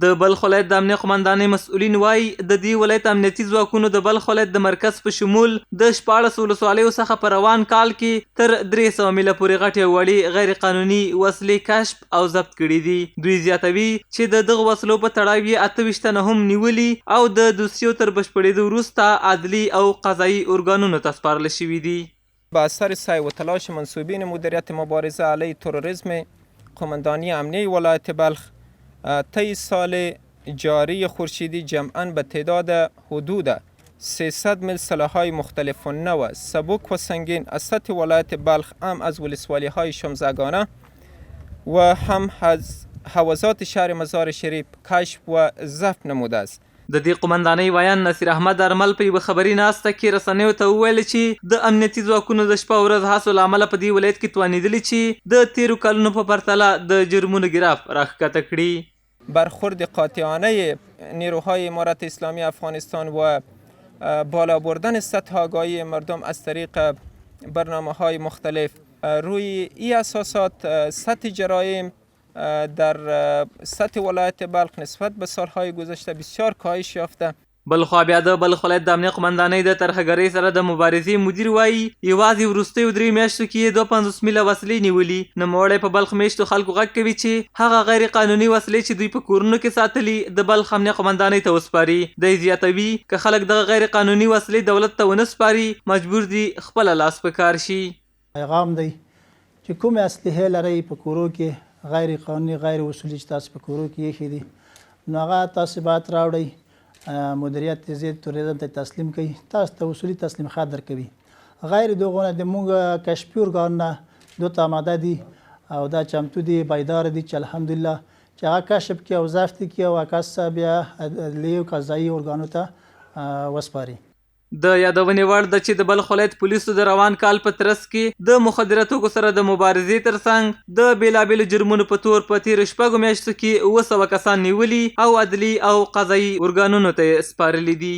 د بلخ ولایت د امنیه قمندانۍ مسؤلین وایي د دې ولایت امنیتي ځواکونو د بلخ ولایت د مرکز په شمول د 14 ولسوالیو څخه په روان کال کې تر 300 میله پورې غټې او وړې غیر قانوني وسلې کشف او ضبط کړي دي. دوی زیاتوي چې د دغه وسلو په تړاو یې 28 تنه هم نیولي او د دوسیو تر بشپړېدو وروسته عدلي او قضایي ارګانونو ته سپارل شوي دي. با اثر سعی و تلاش منصوبین مدیریت مبارزه علیه تروریسم قماندانی امنیه ولایت بلخ طی سال جاری خورشیدی جمعاً به تعداد حدود 300 مل سلاح‌های مختلف و نوع سبک و سنگین از سطح ولایت بلخ هم از ولسوالی‌های شمزگانه و هم از حوزات شهر مزار شریف کشف و ضبط نموده است. د دې قمندانۍ ویان نصیر احمد ارمل په یوه خبري ناسته کې رسنیو ته وویل چې د امنیتي ځواکونو د شپه ورځ هڅو له امله په دې ولایت کې توانېدلي چې د تیرو کلونو په پرتله د جرمونو ګراف راښکته کړي. برخورد قاطعانه نیروهای امارت اسلامی افغانستان و بالا بردن سطح آگاهی مردم از طریق برنامه‌های مختلف روی این اساسات سطح جرایم در سطح ولایت بلخ نسبت به سالهای گذشته بسیار کاهش یافته. بلخوا بیا د بلخ ولایت د امنیه قمندانۍ د ترهګرۍ سره د مبارزې مدیر وایي یوازې وروستیو 3 میاشتو کې یې 52 میله وسلې نیولي. نوموړی په بلخ میشتو خلکو غږ کوي چې هغه غیر قانوني وسلې چې دوی په کورونو کې ساتلي د بلخ امنیه قمندانۍ ته وسپاري. دی زیاتوي که خلک دغه غیر قانوني وسلې دولت ته ونه سپاري مجبور دي خپله لاس په کار شي. پیغام دی چې کومې اسلحې لرئ په کورو کې غیر قانوني غیر اصولي چې تاسو په کورو کې ایښي دي نو هغه تاسو باید راوړئ مدیریت ضد توریزم ته تسلیم کوي تاسو ته اصولي تسلیم خاطر درکوي. غیر دغه نه د موږ کشفي ارګانونه دوه آماده دي او دا چمتو دي بیدار دي چې الحمدلله چې هغه کشف کړي او ضبط کړي او کس بیا عدلي او قضایي ارګانو ته وسپاري. د یادونې وړ ده چې د بلخ ولایت پولیسو د روان کال په ترڅ کې د مخدره توکو سره د مبارزې ترڅنګ د بیلابیلو جرمونو په تور په تیرو 6 میاشتو کې 200 کسان نیولي او عدلي او قضایي ارګانونو ته یې سپارلي دي.